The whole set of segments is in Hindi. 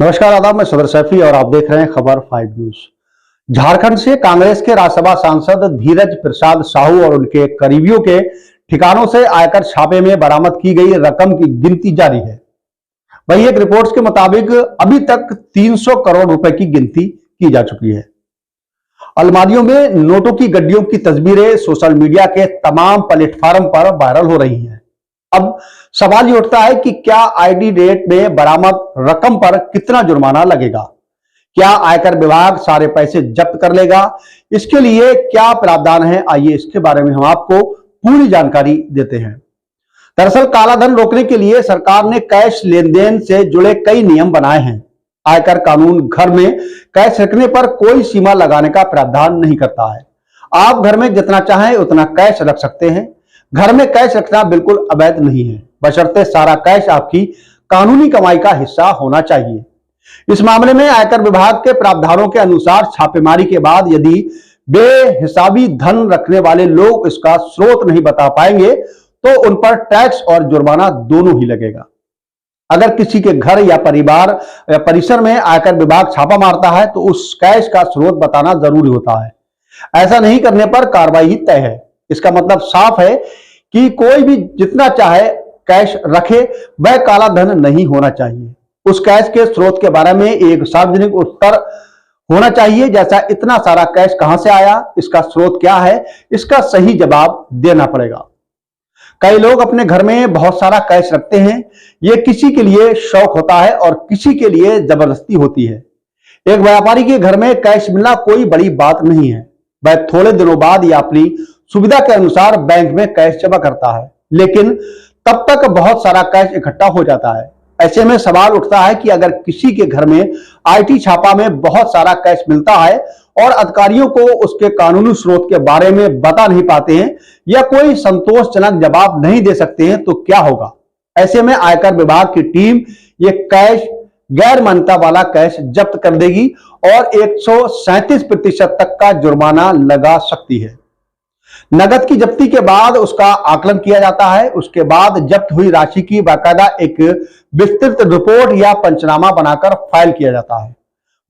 नमस्कार, आदाब। मैं सदर सैफी और आप देख रहे हैं खबर 5 न्यूज। झारखंड से कांग्रेस के राज्यसभा सांसद धीरज प्रसाद साहू और उनके करीबियों के ठिकानों से आयकर छापे में बरामद की गई रकम की गिनती जारी है। वहीं एक रिपोर्ट्स के मुताबिक अभी तक 300 करोड़ रुपए की गिनती की जा चुकी है। अलमारियों में नोटों की गड्डियों की तस्वीरें सोशल मीडिया के तमाम प्लेटफॉर्म पर वायरल हो रही हैं। अब सवाल ये उठता है कि क्या आईडी रेट में बरामद रकम पर कितना जुर्माना लगेगा? क्या आयकर विभाग सारे पैसे जब्त कर लेगा? इसके लिए क्या प्रावधान है, आइए इसके बारे में हम आपको पूरी जानकारी देते हैं। दरअसल काला धन रोकने के लिए सरकार ने कैश लेन देन से जुड़े कई नियम बनाए हैं। आयकर कानून घर में कैश रखने पर कोई सीमा लगाने का प्रावधान नहीं करता है। आप घर में जितना चाहें उतना कैश रख सकते हैं। घर में कैश रखना बिल्कुल अवैध नहीं है, बशर्ते सारा कैश आपकी कानूनी कमाई का हिस्सा होना चाहिए। इस मामले में आयकर विभाग के प्रावधानों के अनुसार छापेमारी के बाद यदि बेहिसाबी धन रखने वाले लोग इसका स्रोत नहीं बता पाएंगे तो उन पर टैक्स और जुर्माना दोनों ही लगेगा। अगर किसी के घर या परिवार या परिसर में आयकर विभाग छापा मारता है तो उस कैश का स्रोत बताना जरूरी होता है। ऐसा नहीं करने पर कार्रवाई ही तय है। इसका मतलब साफ है कि कोई भी जितना चाहे कैश रखे, वह काला धन नहीं होना चाहिए। उस कैश के स्रोत के बारे में एक सार्वजनिक उत्तर होना चाहिए, जैसा इतना सारा कैश कहां से आया, इसका स्रोत क्या है, इसका सही जवाब देना पड़ेगा। कई लोग अपने घर में बहुत सारा कैश रखते हैं। यह किसी के लिए शौक होता है और किसी के लिए जबरदस्ती होती है। एक व्यापारी के घर में कैश मिलना कोई बड़ी बात नहीं है। वह थोड़े दिनों बाद या अपनी सुविधा के अनुसार बैंक में कैश जमा करता है, लेकिन तब तक बहुत सारा कैश इकट्ठा हो जाता है। ऐसे में सवाल उठता है कि अगर किसी के घर में आईटी छापा में बहुत सारा कैश मिलता है और अधिकारियों को उसके कानूनी स्रोत के बारे में बता नहीं पाते हैं या कोई संतोषजनक जवाब नहीं दे सकते हैं तो क्या होगा? ऐसे में आयकर विभाग की टीम ये कैश गैर मान्यता वाला कैश जब्त कर देगी और 137% तक का जुर्माना लगा सकती है। नगद की जब्ती के बाद उसका आकलन किया जाता है। उसके बाद जब्त हुई राशि की बाकायदा एक विस्तृत रिपोर्ट या पंचनामा बनाकर फाइल किया जाता है।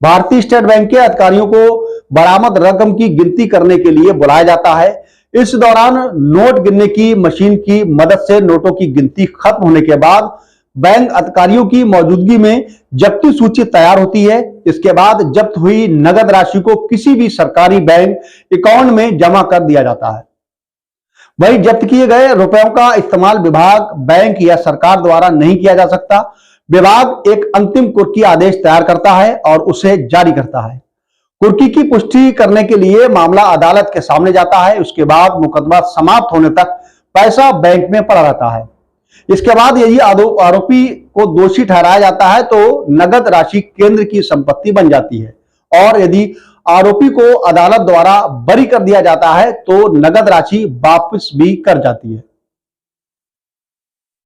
भारतीय स्टेट बैंक के अधिकारियों को बरामद रकम की गिनती करने के लिए बुलाया जाता है। इस दौरान नोट गिनने की मशीन की मदद से नोटों की गिनती खत्म होने के बाद बैंक अधिकारियों की मौजूदगी में जब्ती सूची तैयार होती है। इसके बाद जब्त हुई नगद राशि को किसी भी सरकारी बैंक अकाउंट में जमा कर दिया जाता है। वहीं जब्त किए गए रुपयों का इस्तेमाल विभाग, बैंक या सरकार द्वारा नहीं किया जा सकता। विभाग एक अंतिम कुर्की आदेश तैयार करता है और उसे जारी करता है। कुर्की की पुष्टि करने के लिए मामला अदालत के सामने जाता है। उसके बाद मुकदमा समाप्त होने तक पैसा बैंक में पड़ा रहता है। इसके बाद यदि आरोपी को दोषी ठहराया जाता है तो नगद राशि केंद्र की संपत्ति बन जाती है और यदि आरोपी को अदालत द्वारा बरी कर दिया जाता है तो नगद राशि वापस भी कर जाती है।